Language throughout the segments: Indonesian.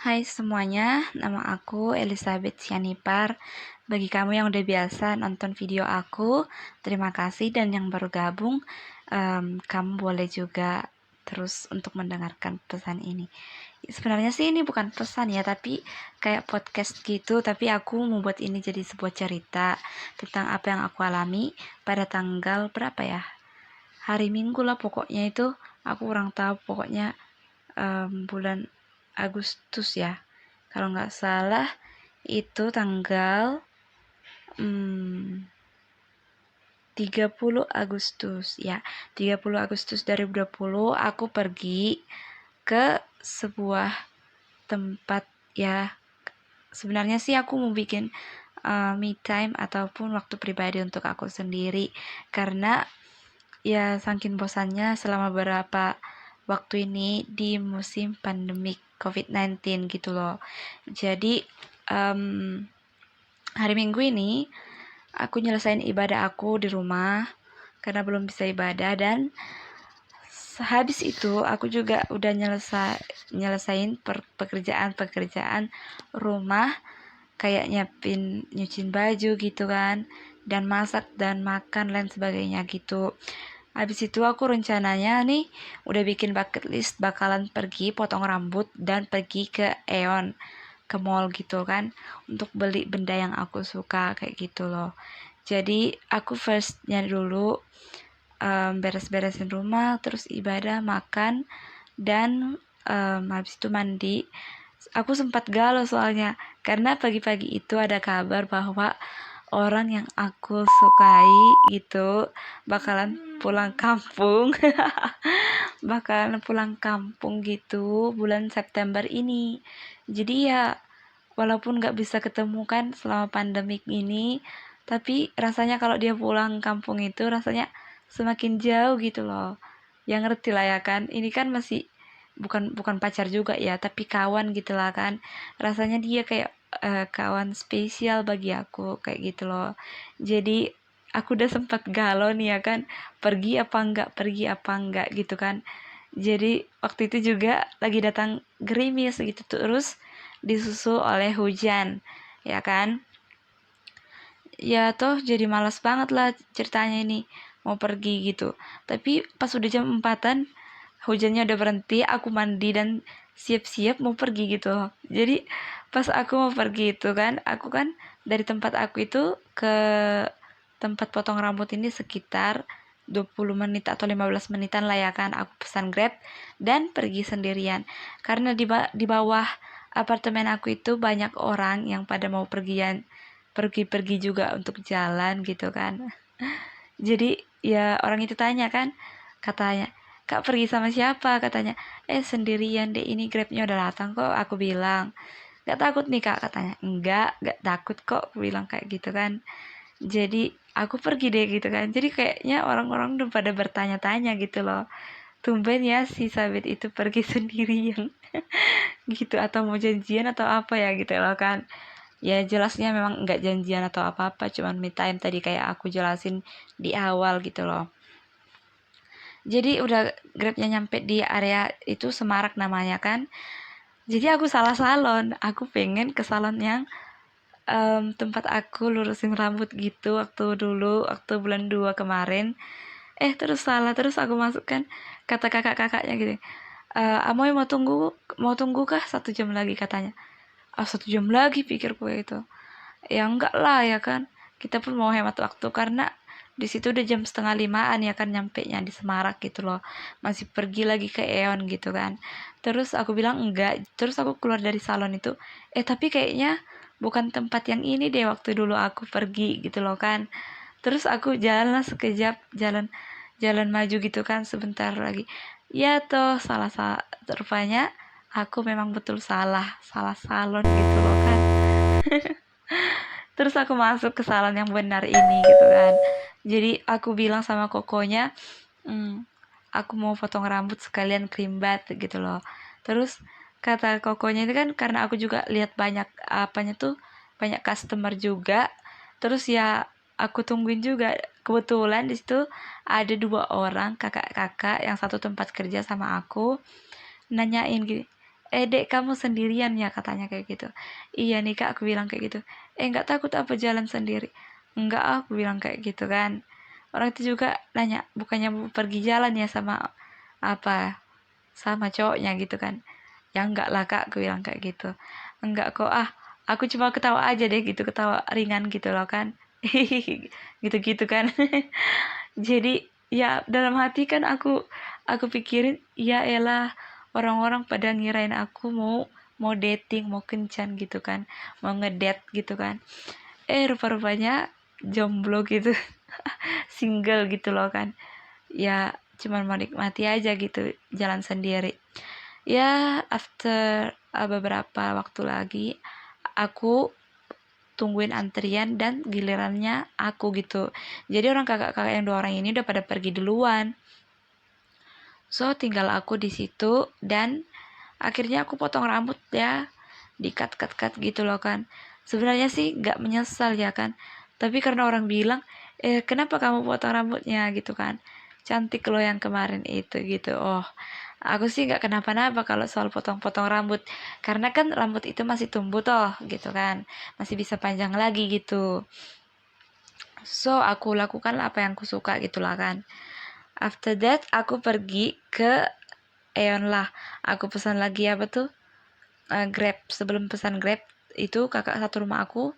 Hai semuanya, nama aku Elizabeth Sianipar. Bagi kamu yang udah biasa nonton video aku, terima kasih. Dan yang baru gabung, kamu boleh juga terus untuk mendengarkan pesan ini. Sebenarnya sih ini bukan pesan ya, tapi kayak podcast gitu. Tapi aku membuat ini jadi sebuah cerita tentang apa yang aku alami pada tanggal berapa ya? Hari Minggu lah pokoknya itu. Aku kurang tahu pokoknya bulan Agustus ya, kalau nggak salah itu tanggal 30 Agustus ya, 30 Agustus 2020 aku pergi ke sebuah tempat ya. Sebenarnya sih aku mau bikin me time ataupun waktu pribadi untuk aku sendiri, karena ya saking bosannya selama beberapa waktu ini di musim pandemik COVID-19 gitu loh. Jadi hari Minggu ini aku nyelesain ibadah aku di rumah karena belum bisa ibadah, dan habis itu aku juga udah nyelesain pekerjaan rumah kayak nyuciin baju gitu kan, dan masak dan makan lain sebagainya gitu. Habis itu aku rencananya nih udah bikin bucket list bakalan pergi potong rambut dan pergi ke Aeon, ke mall gitu kan, untuk beli benda yang aku suka kayak gitu loh. Jadi aku firstnya dulu beres-beresin rumah, terus ibadah, makan, dan habis itu mandi. Aku sempat galau soalnya karena pagi-pagi itu ada kabar bahwa orang yang aku sukai gitu bakalan pulang kampung bakalan pulang kampung gitu bulan September ini. Jadi ya walaupun gak bisa ketemu kan selama pandemik ini, tapi rasanya kalau dia pulang kampung itu rasanya semakin jauh gitu loh. Yang ngerti lah ya kan, ini kan masih bukan bukan pacar juga ya, tapi kawan gitu lah kan. Rasanya dia kayak kawan spesial bagi aku kayak gitu loh. Jadi aku udah sempat galau nih ya kan, pergi apa enggak gitu kan. Jadi waktu itu juga lagi datang gerimis gitu, terus disusul oleh hujan ya kan. Ya toh jadi malas banget lah ceritanya ini mau pergi gitu. Tapi pas udah jam 4-an hujannya udah berhenti, aku mandi dan siap-siap mau pergi gitu. Jadi pas aku mau pergi itu kan, aku kan dari tempat aku itu ke tempat potong rambut ini sekitar 20 menit atau 15 menitan lah ya kan. Aku pesan Grab dan pergi sendirian. Karena di bawah apartemen aku itu banyak orang yang pada mau pergi-pergi juga untuk jalan gitu kan. Jadi ya orang itu tanya kan, katanya, "Kak pergi sama siapa?" Katanya, "Sendirian deh, ini Grabnya udah datang kok." Aku bilang, "Gak takut nih Kak?" Katanya, "Gak takut kok." Aku bilang kayak gitu kan. Jadi aku pergi deh gitu kan. Jadi kayaknya orang-orang udah pada bertanya-tanya gitu loh. Tumben ya si Sabit itu pergi sendirian gitu, atau mau janjian atau apa ya gitu loh kan. Ya jelasnya memang nggak janjian atau apa-apa, cuman me time tadi kayak aku jelasin di awal gitu loh. Jadi udah Grabnya nyampe di area itu, Semarak namanya kan. Jadi aku salah salon, aku pengen ke salon yang tempat aku lurusin rambut gitu waktu bulan 2 kemarin. Terus salah, terus aku masukkan kata kakak-kakaknya gitu. Amoy mau tunggu kah 1 jam lagi katanya. 1 jam lagi pikirku itu. Ya enggak lah ya kan, kita pun mau hemat waktu karena di situ udah jam setengah 5-an ya kan, nyampe nya di Semarak gitu loh, masih pergi lagi ke Eon gitu kan. Terus aku bilang enggak, terus aku keluar dari salon itu, tapi kayaknya bukan tempat yang ini deh waktu dulu aku pergi gitu loh kan. Terus aku jalan lah sekejap, jalan jalan maju gitu kan sebentar lagi, ya toh salah rupanya aku memang betul salah salah salon gitu loh kan. Terus aku masuk ke salon yang benar ini gitu kan. Jadi aku bilang sama kokonya, aku mau potong rambut sekalian krimbat gitu loh. Terus kata kokonya itu kan, karena aku juga lihat banyak apanya tuh, banyak customer juga. Terus ya aku tungguin juga. Kebetulan di situ ada 2 orang kakak-kakak yang satu tempat kerja sama aku, nanyain gini, Dek kamu sendirian ya, katanya kayak gitu. Iya nih kak, aku bilang kayak gitu. Nggak takut apa jalan sendiri? Enggak, aku bilang kayak gitu kan. Orang itu juga nanya, bukannya mau pergi jalan ya sama apa, sama cowoknya gitu kan. Ya enggak lah kak, aku bilang kayak gitu. Enggak kok, aku cuma ketawa aja deh gitu, ketawa ringan gitu loh kan. Gitu-gitu kan. Jadi ya dalam hati kan aku pikirin, ya elah, orang-orang pada ngirain aku mau mau dating, mau kencan gitu kan, mau ngedate gitu kan. Rupa-rupanya jomblo gitu. Single gitu loh kan. Ya cuman mau nikmati aja gitu jalan sendiri. Ya after beberapa waktu lagi aku tungguin antrian dan gilirannya aku gitu. Jadi orang kakak-kakak yang 2 orang ini udah pada pergi duluan. So tinggal aku di situ dan akhirnya aku potong rambut ya, di cut gitu loh kan. Sebenarnya sih nggak menyesal ya kan, tapi karena orang bilang, kenapa kamu potong rambutnya gitu kan, cantik loh yang kemarin itu gitu. Oh, aku sih nggak kenapa-napa kalau soal potong-potong rambut, karena kan rambut itu masih tumbuh toh gitu kan, masih bisa panjang lagi gitu. So aku lakukan apa yang aku suka gitulah kan. After that aku pergi ke Aeon lah. Aku pesan lagi apa tuh, Grab. Sebelum pesan Grab itu kakak satu rumah aku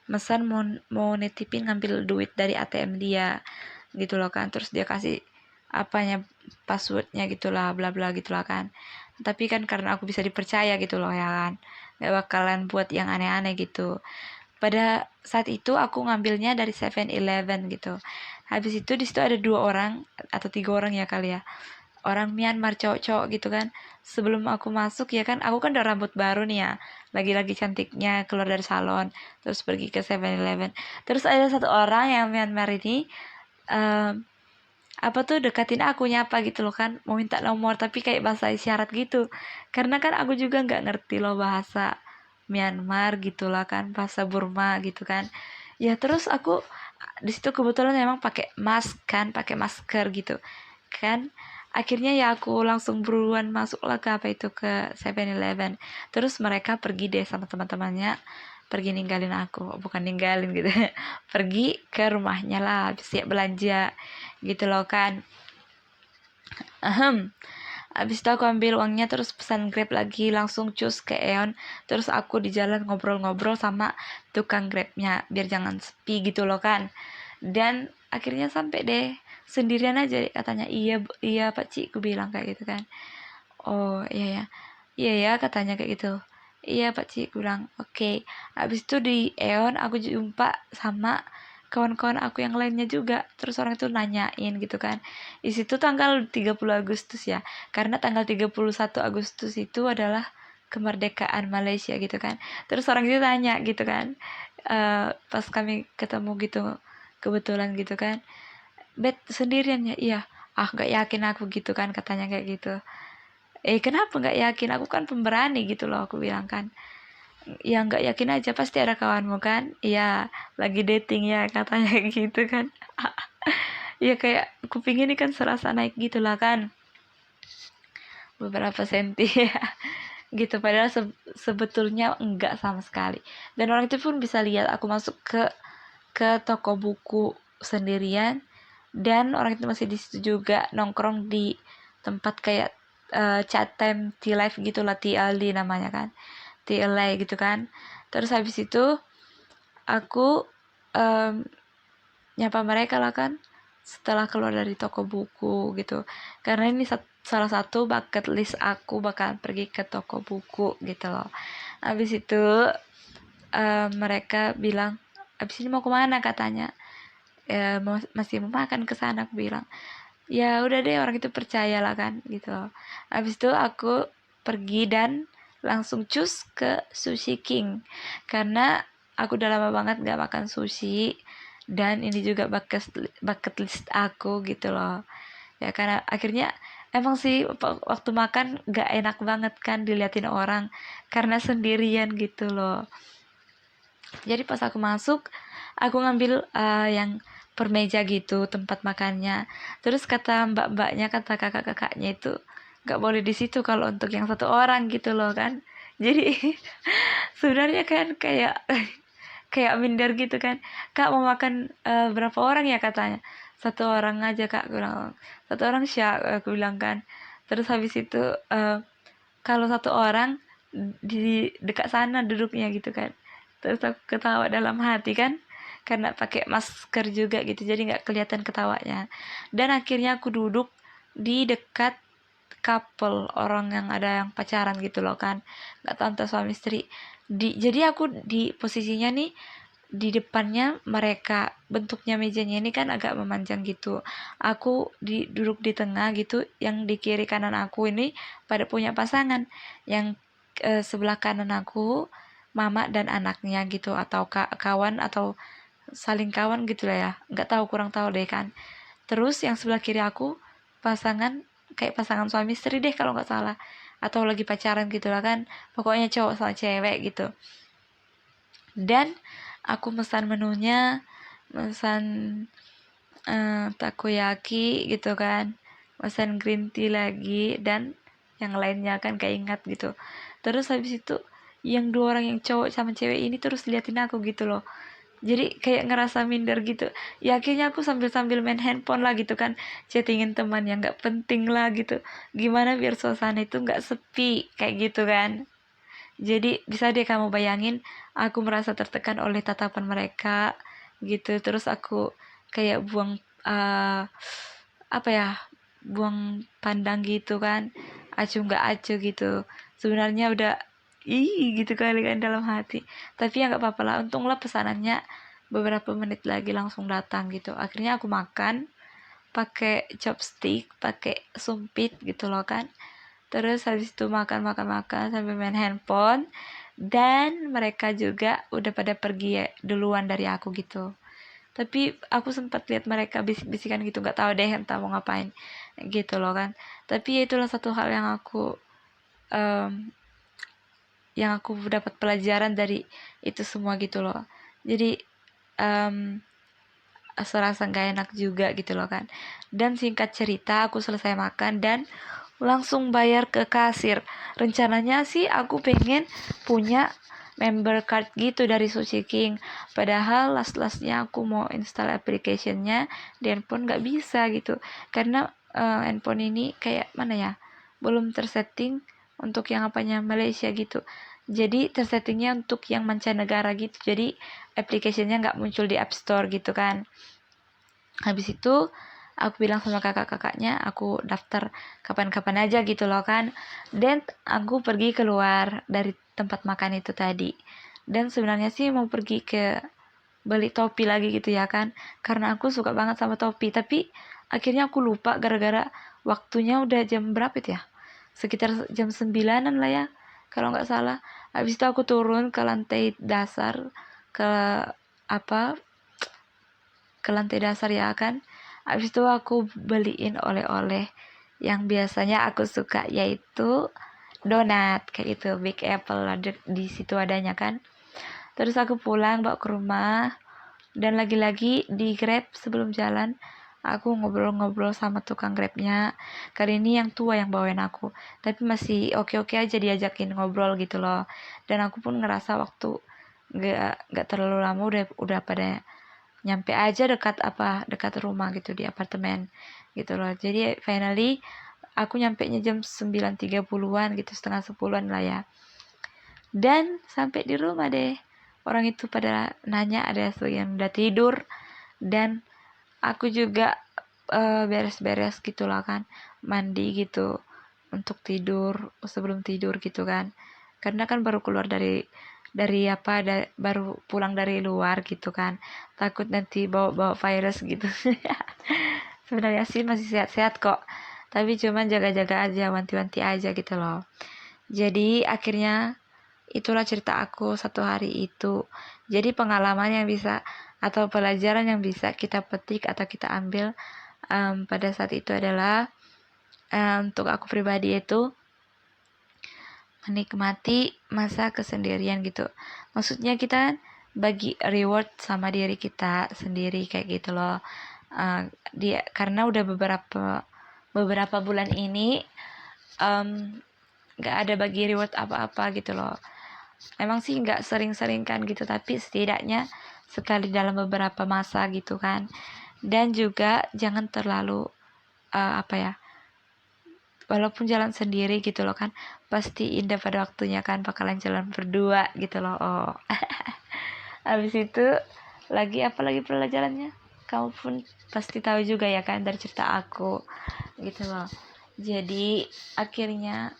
pesan mau nitipin ngambil duit dari ATM dia gitu loh kan. Terus dia kasih apanya, passwordnya gitulah, bla bla gitulah kan. Tapi kan karena aku bisa dipercaya gitu loh ya kan, gak bakalan buat yang aneh-aneh gitu. Pada saat itu aku ngambilnya dari 7-Eleven gitu. Habis itu di situ ada 2 orang atau 3 orang ya kali ya, orang Myanmar cowok-cowok gitu kan. Sebelum aku masuk ya kan, aku kan udah rambut baru nih ya, lagi-lagi cantiknya keluar dari salon, terus pergi ke 7-Eleven. Terus ada satu orang yang Myanmar ini, um, apa tuh, dekatin aku, nyapa gitu loh kan, mau minta nomor tapi kayak bahasa isyarat gitu, karena kan aku juga nggak ngerti loh bahasa Myanmar gitulah kan, bahasa Burma gitu kan. Ya terus aku di situ kebetulan memang pakai mask kan, pakai masker gitu kan. Akhirnya ya aku langsung buruan masuk lah ke apa itu, ke 7-Eleven. Terus mereka pergi deh sama teman-temannya, pergi ninggalin aku, bukan ninggalin gitu. Pergi ke rumahnya lah, siap belanja gitu loh kan. Ahem. Abis itu aku ambil uangnya, terus pesan Grab lagi, langsung cus ke Eon. Terus aku di jalan ngobrol-ngobrol sama tukang Grabnya biar jangan sepi gitu loh kan. Dan akhirnya sampai deh, sendirian aja katanya. Iya iya Pak Ci, aku bilang kayak gitu kan. Oh iya ya, iya ya katanya kayak gitu. Iya Pak Ci, aku bilang oke. Okay. Habis itu di Eon aku jumpa sama kawan-kawan aku yang lainnya juga. Terus orang itu nanyain gitu kan. Di situ tanggal 30 Agustus ya. Karena tanggal 31 Agustus itu adalah kemerdekaan Malaysia gitu kan. Terus orang itu tanya gitu kan. Pas kami ketemu gitu kebetulan gitu kan. Bet sendirian ya? Iya. Gak yakin aku gitu kan, katanya kayak gitu. Kenapa nggak yakin, aku kan pemberani gitu loh, aku bilang kan. Ya nggak yakin aja, pasti ada kawanmu kan. Iya, lagi dating ya, katanya gitu kan. Ya kayak kuping ini kan serasa naik gitu lah kan, beberapa senti ya. Gitu, padahal sebetulnya enggak sama sekali. Dan orang itu pun bisa lihat aku masuk ke toko buku sendirian, dan orang itu masih di situ juga nongkrong di tempat kayak chat time tea life gitulah, TLD namanya kan, TLA gitu kan. Terus habis itu aku um, nyapa mereka lah kan setelah keluar dari toko buku gitu, karena ini salah satu bucket list aku bakal pergi ke toko buku gitu loh. Habis itu mereka bilang, abis ini mau kemana katanya. Masih mau makan ke sana, aku bilang. Ya udah deh, orang itu percaya lah kan gitu. Habis itu aku pergi dan langsung cus ke Sushi King, karena aku udah lama banget gak makan sushi, dan ini juga bucket list aku gitu loh. Ya karena akhirnya emang sih waktu makan gak enak banget kan diliatin orang, karena sendirian gitu loh. Jadi pas aku masuk, aku ngambil yang per meja gitu tempat makannya. Terus kata mbak-mbaknya, kata kakak-kakaknya itu, nggak boleh di situ kalau untuk yang satu orang gitu loh kan. Jadi sebenarnya kan kayak kayak minder gitu kan. Kak mau makan berapa orang ya katanya. Satu orang aja kak, aku bilang. Satu orang Syak, aku bilang kan. Terus habis itu kalau satu orang di dekat sana duduknya gitu kan. Terus aku ketawa dalam hati kan, karena pakai masker juga gitu, jadi nggak kelihatan ketawanya. Dan akhirnya aku duduk di dekat couple, orang yang ada yang pacaran gitu loh kan, nggak tahu entah suami istri. Jadi aku di posisinya nih di depannya mereka, bentuknya mejanya ini kan agak memanjang gitu. Aku duduk di tengah gitu, yang di kiri kanan aku ini pada punya pasangan. Yang sebelah kanan aku mama dan anaknya gitu, atau kawan atau saling kawan gitu lah ya. Nggak tahu, kurang tahu deh kan. Terus yang sebelah kiri aku pasangan, kayak pasangan suami istri deh kalau nggak salah, atau lagi pacaran gitu lah kan. Pokoknya cowok sama cewek gitu. Dan aku pesan menunya, pesan takoyaki gitu kan, pesan green tea lagi, dan yang lainnya kan kayak ingat gitu. Terus habis itu yang dua orang yang cowok sama cewek ini terus liatin aku gitu loh, jadi kayak ngerasa minder gitu. Ya akhirnya aku sambil main handphone lah gitu kan, chattingin teman yang nggak penting lah gitu, gimana biar suasana itu nggak sepi kayak gitu kan. Jadi bisa deh kamu bayangin, aku merasa tertekan oleh tatapan mereka gitu. Terus aku kayak buang apa ya, buang pandang gitu kan, acuh nggak acuh gitu. Sebenarnya udah gitu kali kan dalam hati. Tapi ya nggak apa-apa lah. Untunglah pesanannya beberapa menit lagi langsung datang gitu. Akhirnya aku makan pakai chopstick, pakai sumpit gitu loh kan. Terus habis itu makan sambil main handphone, dan mereka juga udah pada pergi ya, duluan dari aku gitu. Tapi aku sempat lihat mereka bisik-bisikan gitu, nggak tahu deh entah mau ngapain gitu loh kan. Tapi ya itulah satu hal em, yang aku dapat pelajaran dari itu semua gitu loh. Jadi em, serasa gak enak juga gitu loh kan. Dan singkat cerita aku selesai makan dan langsung bayar ke kasir. Rencananya sih aku pengen punya member card gitu dari Sushi King. Padahal last-lastnya aku mau install applicationnya di handphone nggak bisa gitu. Karena handphone ini kayak mana ya, belum tersetting untuk yang apanya Malaysia gitu. Jadi tersettingnya untuk yang mancanegara gitu. Jadi applicationnya nggak muncul di App Store gitu kan. Habis itu aku bilang sama kakak-kakaknya aku daftar kapan-kapan aja gitu loh kan. Dan aku pergi keluar dari tempat makan itu tadi. Dan sebenarnya sih mau pergi ke beli topi lagi gitu ya kan, karena aku suka banget sama topi. Tapi akhirnya aku lupa gara-gara waktunya udah jam berapa itu ya, sekitar jam 9-an lah ya kalau nggak salah. Habis itu aku turun ke lantai dasar, ke apa, ke lantai dasar ya kan. Habis itu aku beliin oleh-oleh yang biasanya aku suka, yaitu donat kayak itu, Big Apple ada di situ adanya kan. Terus aku pulang bawa ke rumah, dan lagi-lagi di Grab sebelum jalan aku ngobrol-ngobrol sama tukang Grabnya. Kali ini yang tua yang bawain aku, tapi masih oke-oke aja diajakin ngobrol gitu loh. Dan aku pun ngerasa waktu nggak terlalu lama udah pada nyampe aja dekat rumah gitu, di apartemen gitu loh. Jadi finally aku nyampe nya jam 9.30-an gitu, setengah 10-an lah ya. Dan sampai di rumah deh, orang itu pada nanya ada yang udah tidur, dan aku juga beres-beres gitu lah kan, mandi gitu untuk tidur, sebelum tidur gitu kan. Karena kan baru keluar baru pulang dari luar gitu kan, takut nanti bawa virus gitu. Sebenarnya sih masih sehat-sehat kok, tapi cuman jaga-jaga aja, wanti-wanti aja gitu loh. Jadi akhirnya itulah cerita aku satu hari itu. Jadi pengalaman yang bisa atau pelajaran yang bisa kita petik atau kita ambil pada saat itu adalah, untuk aku pribadi itu menikmati masa kesendirian gitu. Maksudnya kita bagi reward sama diri kita sendiri kayak gitu loh. Karena udah beberapa bulan ini nggak ada bagi reward apa-apa gitu loh. Emang sih nggak sering-sering kan gitu, tapi setidaknya sekali dalam beberapa masa gitu kan. Dan juga jangan terlalu apa ya, walaupun jalan sendiri gitu loh kan, pasti indah pada waktunya kan, bakalan jalan berdua gitu loh. Oh. Habis itu lagi apa lagi pelajarannya, kamu pun pasti tahu juga ya kan dari cerita aku gitu loh. Jadi akhirnya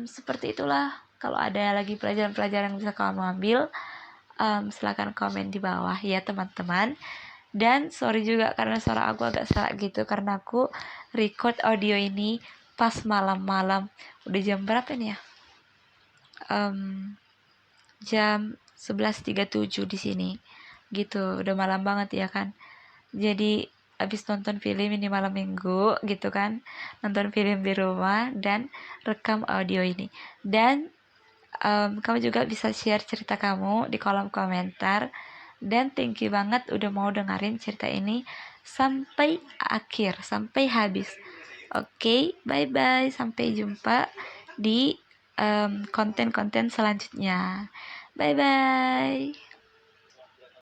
seperti itulah. Kalau ada lagi pelajaran-pelajaran yang bisa kamu ambil, silahkan komen di bawah ya teman-teman. Dan sorry juga karena suara aku agak serak gitu, karena aku record audio ini pas malam-malam. Udah jam berapa nih ya? Jam 11.37 di sini. Gitu, udah malam banget ya kan. Jadi abis nonton film ini malam minggu gitu kan, nonton film di rumah dan rekam audio ini. Dan kamu juga bisa share cerita kamu di kolom komentar. Dan thank you banget udah mau dengerin cerita ini sampai akhir, sampai habis. Oke, bye bye, sampai jumpa di konten-konten selanjutnya. Bye bye.